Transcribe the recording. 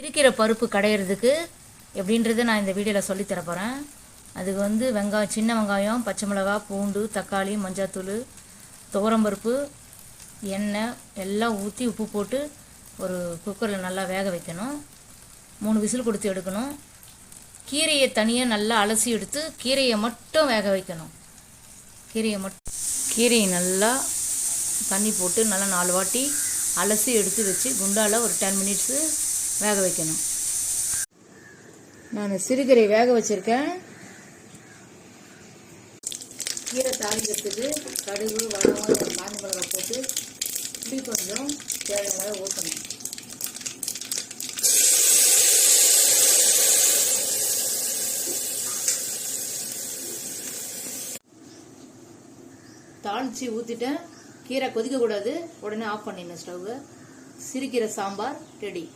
சிறுகீரை பருப்பு கடையிறதுக்கு எப்படின்றத நான் இந்த வீடியோவில் சொல்லித்தர போகிறேன். அதுக்கு வெங்காயம், சின்ன வெங்காயம், பச்சை மிளகாய், பூண்டு, தக்காளி, மஞ்சத்தூள், துவரம்பருப்பு, எண்ணெய் எல்லாம் ஊற்றி உப்பு போட்டு ஒரு குக்கரில் நல்லா வேக வைக்கணும். 3 விசில் கொடுத்து எடுக்கணும். கீரையை தனியாக நல்லா அலசி எடுத்து கீரையை மட்டும் வேக வைக்கணும். கீரையை நல்லா தண்ணி போட்டு நல்லா 4 வாட்டி அலசி எடுத்து வச்சு குண்டால் ஒரு 10 மினிட்ஸு வேக வைக்கணும். நான் சிறுகீரை வேக வச்சுருக்கேன். கீரை தாளிக்கிறதுக்கு கடுகு, வடகம், காஞ்ச மிளகாய் போட்டு இப்படி கொஞ்சம் தேவையான ஊற்றணும். தாளித்து ஊற்றிட்டேன். கீரை கொதிக்கக்கூடாது, உடனே ஆஃப் பண்ணிடணும் ஸ்டவ்வை. சிறுகீரை சாம்பார் ரெடி.